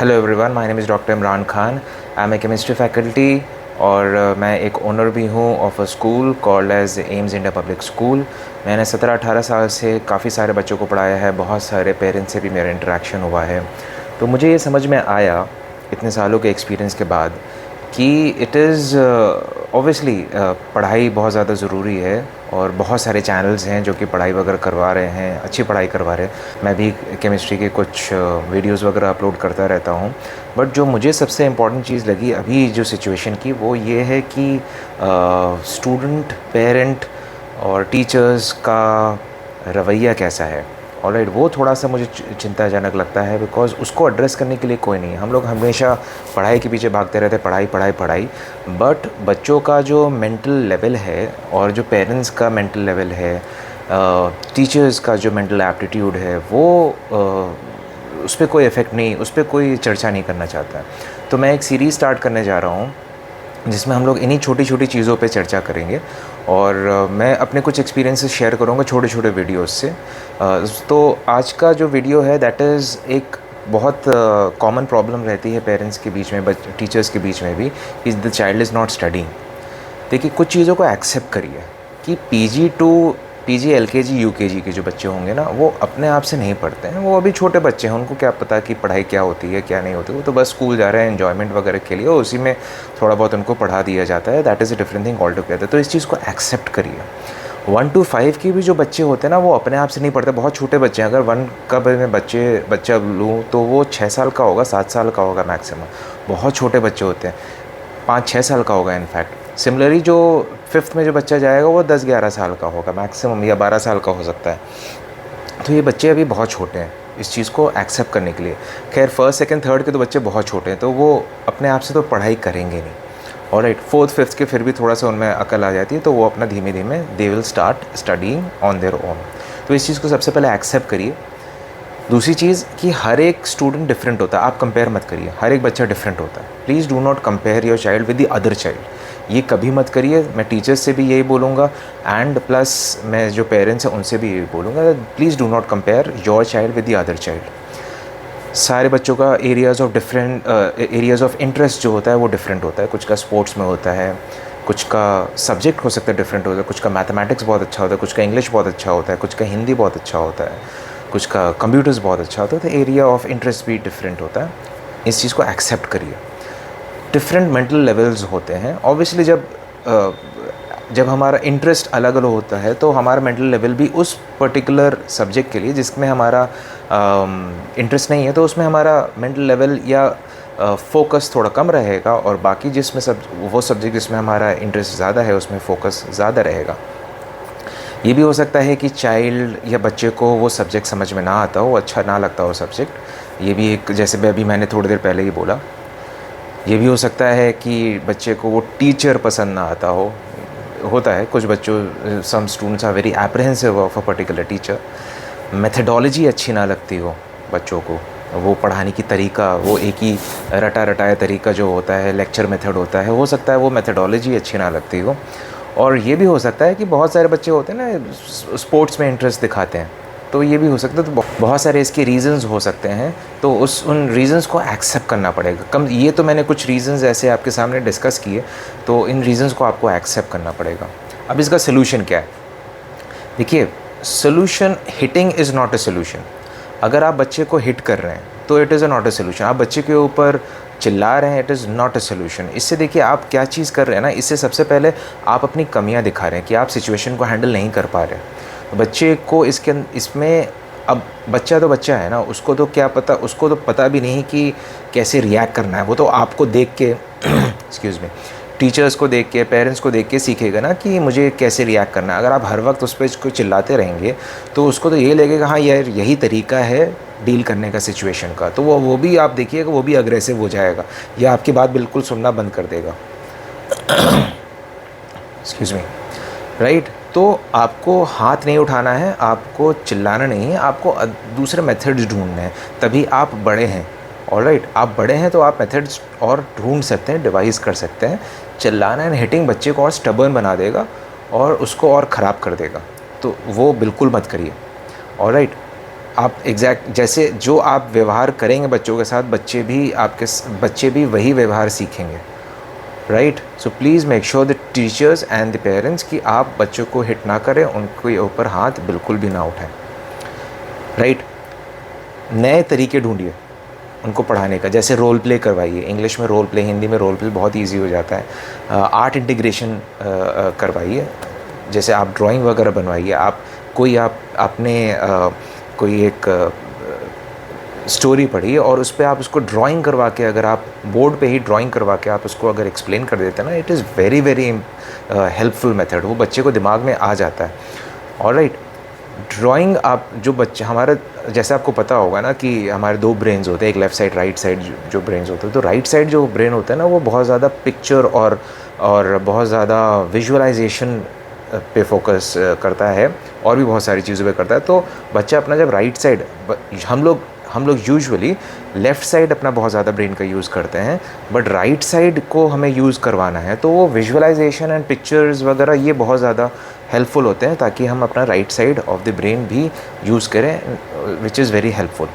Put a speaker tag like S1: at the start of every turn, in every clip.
S1: Hello everyone, my name is doctor Imran Khan. I am a chemistry faculty और मैं एक owner भी हूँ of a school called as AIMS India public school. मैंने 17-18 साल से काफ़ी सारे बच्चों को पढ़ाया है। बहुत सारे पेरेंट्स से भी मेरा इंटरेक्शन हुआ है। तो मुझे ये समझ में आया इतने सालों के एक्सपीरियंस के बाद कि इट इज़ ऑब्वियसली पढ़ाई बहुत ज़्यादा ज़रूरी है और बहुत सारे चैनल्स हैं जो कि पढ़ाई वगैरह करवा रहे हैं, अच्छी पढ़ाई करवा रहे हैं। मैं भी केमिस्ट्री के कुछ वीडियोस वगैरह अपलोड करता रहता हूँ। बट जो मुझे सबसे इम्पॉर्टेंट चीज़ लगी अभी जो सिचुएशन की, वो ये है कि स्टूडेंट, पेरेंट और टीचर्स का रवैया कैसा है। ऑलराइट, वो थोड़ा सा मुझे चिंताजनक लगता है, बिकॉज़ उसको एड्रेस करने के लिए कोई नहीं है। हम लोग हमेशा पढ़ाई के पीछे भागते रहते हैं, पढ़ाई पढ़ाई पढ़ाई। बट बच्चों का जो मेंटल लेवल है और जो पेरेंट्स का मेंटल लेवल है, टीचर्स का जो मेंटल एप्टीट्यूड है, वो उस पर कोई इफ़ेक्ट नहीं, उस पर कोई चर्चा नहीं करना चाहता। तो मैं एक सीरीज़ स्टार्ट करने जा रहा हूँ जिसमें हम लोग इन्हीं छोटी छोटी चीज़ों पे चर्चा करेंगे और मैं अपने कुछ एक्सपीरियंसेस शेयर करूँगा छोटे छोटे वीडियोस से। तो आज का जो वीडियो है दैट इज़ एक बहुत कॉमन प्रॉब्लम रहती है पेरेंट्स के बीच में, टीचर्स के बीच में भी, is the child is not studying. देखिए, कुछ चीज़ों को एक्सेप्ट करिए कि PG to PG LKG UKG के जो बच्चे होंगे ना, वो अपने आप से नहीं पढ़ते हैं। वो अभी छोटे बच्चे हैं, उनको क्या पता कि पढ़ाई क्या होती है क्या नहीं होती। वो तो बस स्कूल जा रहे हैं एन्जॉयमेंट वगैरह के लिए, और उसी में थोड़ा बहुत उनको पढ़ा दिया जाता है। That is a different thing all together. तो इस चीज़ को एक्सेप्ट करिए। 1 to 5 के भी जो बच्चे होते हैं ना, वो अपने आप से नहीं पढ़ते, बहुत छोटे बच्चे हैं। अगर 1 का मैं बच्चा लूँ तो वो 6 साल का होगा, 7 साल का होगा मैक्सिमम। बहुत छोटे बच्चे होते हैं, 5-6 साल का होगा इनफैक्ट। सिमिलरली जो 5th में जो बच्चा जाएगा वो 10-11 साल का होगा मैक्सिमम, या 12 साल का हो सकता है। तो ये बच्चे अभी बहुत छोटे हैं इस चीज़ को एक्सेप्ट करने के लिए। खैर, 1st, 2nd, 3rd के तो बच्चे बहुत छोटे हैं, तो वो अपने आप से तो पढ़ाई करेंगे नहीं। ऑलराइट, 4th, 5th के फिर भी थोड़ा सा उनमें अकल आ जाती है, तो वो अपना धीमे धीमे they will start studying on their own. तो इस चीज़ को सबसे पहले एक्सेप्ट करिए। दूसरी चीज़ कि हर एक स्टूडेंट डिफरेंट होता है, आप कंपेयर मत करिए। हर एक बच्चा डिफरेंट होता है। Please do not compare your child with the other child. ये कभी मत करिए। मैं टीचर्स से भी यही बोलूँगा, एंड प्लस मैं जो पेरेंट्स हैं उनसे भी यही बोलूँगा, please do not compare your child with the other child. सारे बच्चों का एरियाज़ ऑफ इंटरेस्ट जो होता है वो डिफरेंट होता है। कुछ का स्पोर्ट्स में होता है, कुछ का सब्जेक्ट हो सकता है डिफरेंट होता है, कुछ का मैथमेटिक्स बहुत अच्छा होता है, कुछ का इंग्लिश बहुत अच्छा होता है, कुछ का हिंदी बहुत अच्छा होता है, कुछ का कंप्यूटर्स बहुत अच्छा होता है। तो एरिया ऑफ इंटरेस्ट भी डिफरेंट होता है। इस चीज़ को एक्सेप्ट करिए। डिफरेंट मेंटल लेवल्स होते हैं ऑब्वियसली। जब हमारा इंटरेस्ट अलग अलग होता है तो हमारा मेंटल लेवल भी उस पर्टिकुलर सब्जेक्ट के लिए जिसमें हमारा इंटरेस्ट नहीं है, तो उसमें हमारा मेंटल लेवल या फोकस थोड़ा कम रहेगा, और बाकी जिसमें वो सब्जेक्ट जिसमें हमारा इंटरेस्ट ज़्यादा है उसमें फोकस ज़्यादा रहेगा। ये भी हो सकता है कि चाइल्ड या बच्चे को वो सब्जेक्ट समझ में ना आता हो, अच्छा ना लगता हो सब्जेक्ट। ये भी एक, जैसे अभी मैंने थोड़ी देर पहले ही बोला, ये भी हो सकता है कि बच्चे को वो टीचर पसंद ना आता हो। होता है कुछ बच्चों, some students are very apprehensive of a particular teacher. Methodology अच्छी ना लगती हो बच्चों को, वो पढ़ाने की तरीका, वो एक ही रटा रटाया तरीका जो होता है, लेक्चर मेथड होता है, हो सकता है वो मेथडोलॉजी अच्छी ना लगती हो। और ये भी हो सकता है कि बहुत सारे बच्चे होते हैं ना, स्पोर्ट्स में इंटरेस्ट दिखाते हैं, तो ये भी हो सकता है। तो बहुत सारे इसके रीज़न्स हो सकते हैं, तो उन रीज़न्स को एक्सेप्ट करना पड़ेगा। ये तो मैंने कुछ रीज़न्स ऐसे आपके सामने डिस्कस किए, तो इन रीज़न्स को आपको एक्सेप्ट करना पड़ेगा। अब इसका सोल्यूशन क्या है? देखिए, solution, hitting is not a solution. अगर आप बच्चे को हिट कर रहे हैं तो it is not a solution. आप बच्चे के ऊपर चिल्ला रहे हैं, it is not a solution. इससे देखिए आप क्या चीज़ कर रहे हैं ना, इससे सबसे पहले आप अपनी कमियां दिखा रहे हैं कि आप सिचुएशन को हैंडल नहीं कर पा रहे हैं। बच्चे को इसमें, अब बच्चा तो बच्चा है ना, उसको तो क्या पता, उसको तो पता भी नहीं कि कैसे रिएक्ट करना है। वो तो आपको देख के एक्सक्यूज़ मी, टीचर्स को देख के, पेरेंट्स को देख के सीखेगा ना कि मुझे कैसे रिएक्ट करना है। अगर आप हर वक्त उस पर इसको चिल्लाते रहेंगे तो उसको तो ये लगेगा हाँ यार यही तरीका है डील करने का सिचुएशन का, तो वो भी आप देखिएगा वो भी अग्रेसिव हो जाएगा, या आपकी बात बिल्कुल सुनना बंद कर देगा। Excuse me, right. तो आपको हाथ नहीं उठाना है, आपको चिल्लाना नहीं है, आपको दूसरे मेथड्स ढूंढने हैं, तभी आप बड़े हैं। ऑलराइट, आप बड़े हैं तो आप मेथड्स और ढूंढ सकते हैं, डिवाइस कर सकते हैं। चिल्लाना एंड हिटिंग बच्चे को और स्टबर्न बना देगा और उसको और ख़राब कर देगा, तो वो बिल्कुल मत करिए। ऑलराइट, आप एग्जैक्ट जैसे जो आप व्यवहार करेंगे बच्चों के साथ, बच्चे भी वही व्यवहार सीखेंगे, right. So please make sure the teachers and the parents कि आप बच्चों को हिट ना करें, उनके ऊपर हाथ बिल्कुल भी ना उठाएं, राइट। नए तरीके ढूंढिए उनको पढ़ाने का, जैसे रोल प्ले करवाइए, इंग्लिश में रोल प्ले, हिंदी में रोल प्ले बहुत ईजी हो जाता है। आर्ट इंटीग्रेशन करवाइए, जैसे आप ड्राइंग वगैरह बनवाइए, आप आपने कोई एक स्टोरी पढ़ी और उस पर आप उसको ड्राइंग करवा के, अगर आप बोर्ड पे ही ड्राइंग करवा के आप उसको अगर एक्सप्लेन कर देते हैं ना, it is very very helpful method, वो बच्चे को दिमाग में आ जाता है। ऑलराइट, ड्राइंग आप जो बच्चे हमारा, जैसे आपको पता होगा ना कि हमारे दो ब्रेन्स होते हैं, एक लेफ़्ट साइड राइट साइड जो ब्रेन्स होते हैं, तो राइट साइड जो ब्रेन होता है ना वो बहुत ज़्यादा पिक्चर और बहुत ज़्यादा विजुअलाइजेशन पे फोकस करता है और भी बहुत सारी चीज़ों पे करता है। तो बच्चा अपना जब राइट साइड, हम लोग यूजुअली लेफ़्ट साइड अपना बहुत ज़्यादा ब्रेन का यूज़ करते हैं, बट राइट साइड को हमें यूज़ करवाना है, तो वो विजुअलाइजेशन एंड पिक्चर्स वगैरह ये बहुत ज़्यादा हेल्पफुल होते हैं, ताकि हम अपना right side of the brain भी यूज़ करें, विच इज़ वेरी हेल्पफुल।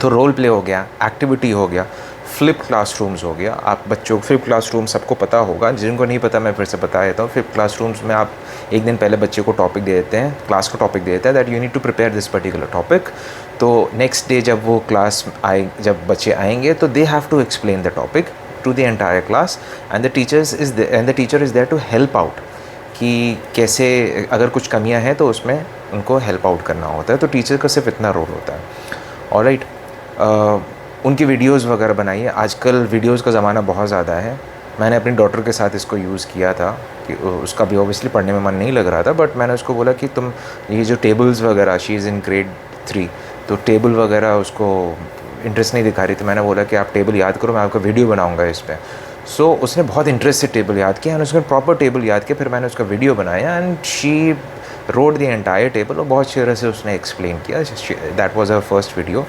S1: तो रोल प्ले हो गया, एक्टिविटी हो गया, फ्लिप क्लासरूम्स हो गया। आप बच्चों को फ्लिप क्लासरूम सबको पता होगा, जिनको नहीं पता मैं फिर से बता देता हूँ। फ्लिप क्लासरूम्स में आप एक दिन पहले बच्चे को टॉपिक दे देते हैं, क्लास को टॉपिक दे देते हैं that you need to prepare this particular topic. तो नेक्स्ट डे जब वो क्लास जब बच्चे आएंगे तो they have to explain the topic to the entire class, and the teacher is there to help out कि कैसे, अगर कुछ कमियां हैं तो उसमें उनको हेल्प आउट करना होता है। तो टीचर का सिर्फ इतना रोल होता है। ऑलराइट, उनकी वीडियोस वगैरह बनाइए। आजकल वीडियोस का ज़माना बहुत ज़्यादा है। मैंने अपनी डॉटर के साथ इसको यूज़ किया था कि उसका भी ऑब्वियसली पढ़ने में मन नहीं लग रहा था, बट मैंने उसको बोला कि तुम ये जो टेबल्स वगैरह, शी इज़ इन ग्रेड 3, तो टेबल वगैरह उसको इंटरेस्ट नहीं दिखा रही थी। मैंने बोला कि आप टेबल याद करो, मैं आपका वीडियो बनाऊँगा इस पर। सो उसने बहुत इंटरेस्ट से टेबल याद किया एंड उसने प्रॉपर टेबल याद किया। फिर मैंने उसका वीडियो बनाया and she wrote the entire table, और बहुत अच्छी तरह से उसने एक्सप्लेन किया। That was our first video.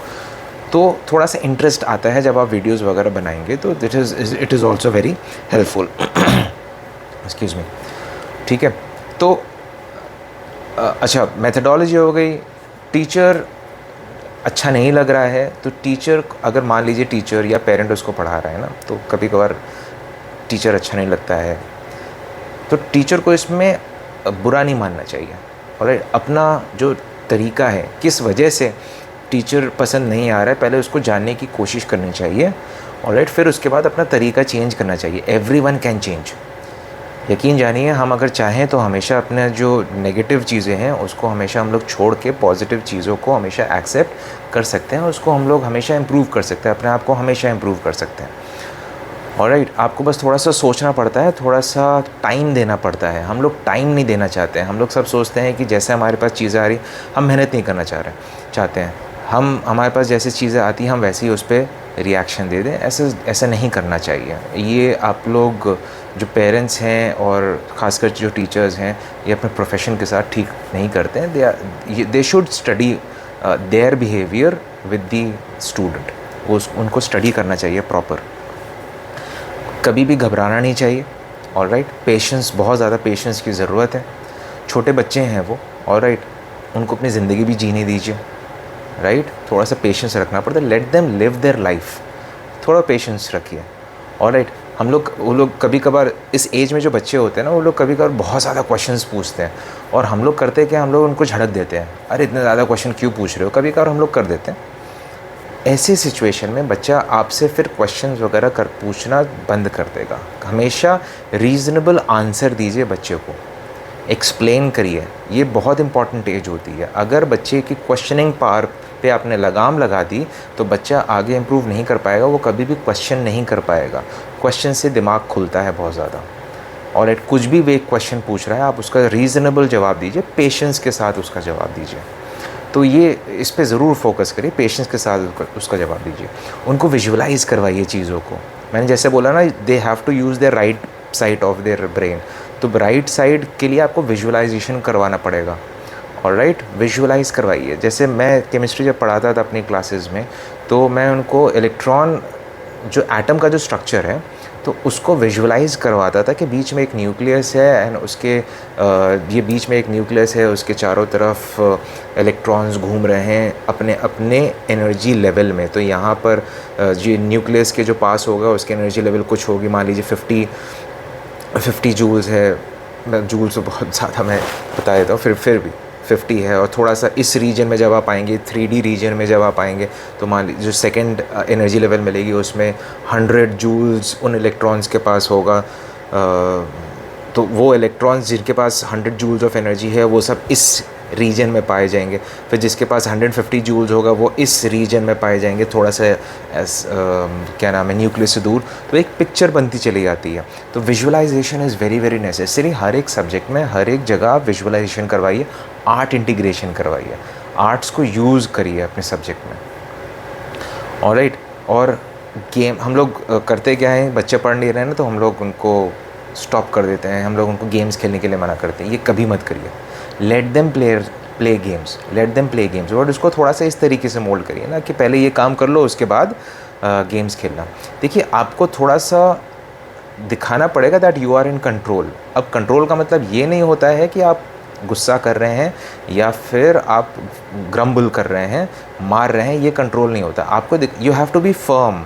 S1: तो थोड़ा सा इंटरेस्ट आता है जब आप वीडियोस वगैरह बनाएंगे, तो it is also very helpful. Excuse me, ठीक है। तो अच्छा, मेथडोलॉजी हो गई। टीचर अच्छा नहीं लग रहा है तो टीचर, अगर मान लीजिए टीचर या पेरेंट उसको पढ़ा रहा है ना, तो कभी कभार टीचर अच्छा नहीं लगता है, तो टीचर को इसमें बुरा नहीं मानना चाहिए। और अपना जो तरीका है, किस वजह से टीचर पसंद नहीं आ रहा है, पहले उसको जानने की कोशिश करनी चाहिए। ऑलराइट, फिर उसके बाद अपना तरीका चेंज करना चाहिए। एवरीवन कैन चेंज, यकीन जानिए। हम अगर चाहें तो हमेशा अपने जो नेगेटिव चीज़ें हैं उसको हमेशा हम लोग छोड़ के पॉजिटिव चीज़ों को हमेशा एक्सेप्ट कर सकते हैं, उसको हम लोग हमेशा इम्प्रूव कर सकते हैं, अपने आप को हमेशा इम्प्रूव कर सकते हैं। ऑलराइट, आपको बस थोड़ा सा सोचना पड़ता है, थोड़ा सा टाइम देना पड़ता है। हम लोग टाइम नहीं देना चाहते हैं। हम लोग सब सोचते हैं कि जैसे हमारे पास चीज़ें आ रही, हम मेहनत नहीं करना चाहते हैं। हमारे पास जैसे चीज़ें आती हैं हम वैसे ही उस पर रिएक्शन दे दें। ऐसा नहीं करना चाहिए। ये आप लोग जो पेरेंट्स हैं और ख़ासकर जो टीचर्स हैं, ये अपने प्रोफेशन के साथ ठीक नहीं करते हैं। They should study their behaviour with the student. उनको स्टडी करना चाहिए प्रॉपर। कभी भी घबराना नहीं चाहिए। ऑलराइट, पेशेंस, बहुत ज़्यादा पेशेंस की ज़रूरत है। छोटे बच्चे हैं वो, ऑलराइट, उनको अपनी ज़िंदगी भी जीने दीजिए। राइट, थोड़ा सा पेशेंस रखना पड़ता है। Let them live their life, थोड़ा पेशेंस रखिए। ऑलराइट, वो लोग कभी कभार इस एज में जो बच्चे होते हैं ना, वो लोग कभी कभार बहुत ज़्यादा क्वेश्चंस पूछते हैं, और हम लोग करते हैं कि हम लोग उनको झड़क देते हैं, अरे इतने ज़्यादा क्वेश्चन क्यों पूछ रहे हो। कभी कभार हम लोग कर देते हैं। ऐसी सिचुएशन में बच्चा आपसे फिर क्वेश्चंस वगैरह पूछना बंद कर देगा। हमेशा रीज़नेबल आंसर दीजिए बच्चे को, एक्सप्लेन करिए। ये बहुत इंपॉर्टेंट एज होती है। अगर बच्चे की क्वेश्चनिंग पावर पे आपने लगाम लगा दी तो बच्चा आगे इम्प्रूव नहीं कर पाएगा, वो कभी भी क्वेश्चन नहीं कर पाएगा। क्वेश्चन से दिमाग खुलता है बहुत ज़्यादा। और कुछ भी वे क्वेश्चन पूछ रहा है, आप उसका रीज़नेबल जवाब दीजिए, पेशेंस के साथ उसका जवाब दीजिए। तो ये इस पे ज़रूर फोकस करिए, पेशेंस के साथ उसका जवाब दीजिए। उनको विजुअलाइज़ करवाइए चीज़ों को। मैंने जैसे बोला ना, they have to use their right side of their brain, तो राइट साइड के लिए आपको विजुअलाइजेशन करवाना पड़ेगा। ऑलराइट, विजुअलाइज़ करवाइए। जैसे मैं केमिस्ट्री जब पढ़ाता था अपनी क्लासेस में, तो मैं उनको इलेक्ट्रॉन, जो एटम का जो स्ट्रक्चर है तो उसको विजुअलाइज़ करवाता था कि बीच में एक न्यूक्लियस है एंड उसके ये बीच में एक न्यूक्लियस है, उसके चारों तरफ इलेक्ट्रॉन्स घूम रहे हैं अपने अपने एनर्जी लेवल में। तो यहाँ पर ये न्यूक्लियस के जो पास होगा उसकी एनर्जी लेवल कुछ होगी, मान लीजिए 50 जूल्स है। मैं जूल्स तो बहुत ज़्यादा मैं बता देता हूँ, फिर भी 50 है। और थोड़ा सा इस रीजन में जब आप आएंगे, 3D रीजन में जब आप आएंगे, तो मान लीजिए जो सेकंड एनर्जी लेवल मिलेगी उसमें 100 जूल्स उन इलेक्ट्रॉन्स के पास होगा। तो वो इलेक्ट्रॉन्स जिनके पास 100 जूल्स ऑफ एनर्जी है वो सब इस रीजन में पाए जाएंगे। फिर जिसके पास 150 जूल्स होगा वो इस रीजन में पाए जाएंगे, थोड़ा सा क्या नाम है, न्यूक्लियस से दूर। तो एक पिक्चर बनती चली जाती है। तो visualization is very very necessary. हर एक सब्जेक्ट में हर एक जगह आप विजुअलाइजेशन करवाइए, आर्ट इंटीग्रेशन करवाइए, आर्ट्स को यूज़ करिए अपने सब्जेक्ट में। ऑलराइट। और गेम हम लोग करते क्या है, बच्चे पढ़ नहीं रहे हैं ना तो हम लोग उनको स्टॉप कर देते हैं, हम लोग उनको गेम्स खेलने के लिए मना करते हैं। ये कभी मत करिए। Let them play games, let them play games. और उसको थोड़ा सा इस तरीके से मोल्ड करिए ना कि पहले ये काम कर लो उसके बाद गेम्स खेलना। देखिए आपको थोड़ा सा दिखाना पड़ेगा that you are in control. अब कंट्रोल का मतलब ये नहीं होता है कि आप गुस्सा कर रहे हैं या फिर आप ग्रम्बल कर रहे हैं, मार रहे हैं, ये कंट्रोल नहीं होता। आपको you have to be firm.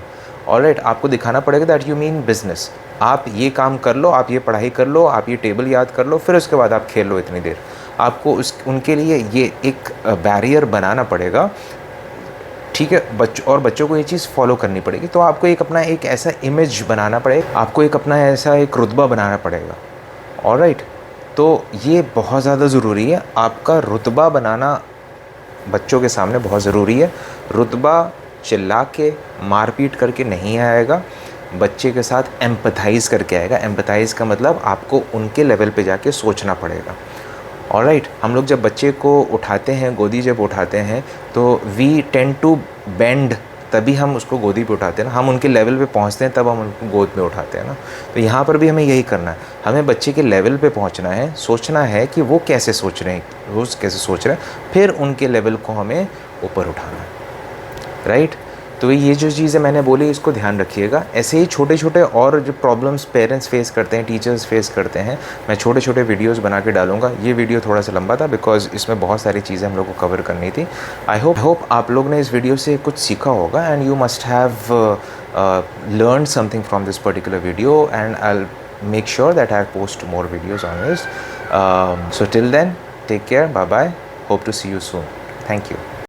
S1: Alright, आपको दिखाना पड़ेगा दैट यू मीन बिजनेस। आप ये काम कर लो, आप ये पढ़ाई कर लो, आप ये टेबल याद कर लो, फिर उसके बाद आप खेल लो इतनी देर। आपको उनके लिए ये एक बैरियर बनाना पड़ेगा, ठीक है। बच्चों को ये चीज़ फॉलो करनी पड़ेगी। तो आपको एक अपना एक ऐसा इमेज बनाना पड़ेगा, आपको एक अपना ऐसा एक रुतबा बनाना पड़ेगा। ऑलराइट, तो ये बहुत ज़्यादा ज़रूरी है। आपका रुतबा बनाना बच्चों के सामने बहुत ज़रूरी है। रुतबा चिल्ला के मारपीट करके नहीं आएगा, बच्चे के साथ एम्पथाइज़ करके आएगा। एम्पथाइज़ का मतलब आपको उनके लेवल पे जाके सोचना पड़ेगा। ऑलराइट, हम लोग जब बच्चे को उठाते हैं, गोदी जब उठाते हैं, तो वी टेंड टू बेंड, तभी हम उसको गोदी पे उठाते हैं ना। हम उनके लेवल पे पहुंचते हैं तब हम उनको गोद में उठाते हैं ना। तो यहाँ पर भी हमें यही करना है, हमें बच्चे के लेवल पे पहुंचना है, सोचना है कि वो कैसे सोच रहे हैं, वो कैसे सोच रहे हैं, फिर उनके लेवल को हमें ऊपर उठाना है। राइट। तो ये जो चीज़ें मैंने बोली इसको ध्यान रखिएगा। ऐसे ही छोटे छोटे और जो प्रॉब्लम्स पेरेंट्स फेस करते हैं, टीचर्स फेस करते हैं, मैं छोटे छोटे वीडियोस बना के डालूंगा। ये वीडियो थोड़ा सा लंबा था बिकॉज इसमें बहुत सारी चीज़ें हम लोग को कवर करनी थी। आई होप आप लोग ने इस वीडियो से कुछ सीखा होगा and you must have learn something from this particular video and I make sure that I post more videos on this. So till then take care, bye bye, hope to see you soon. Thank you.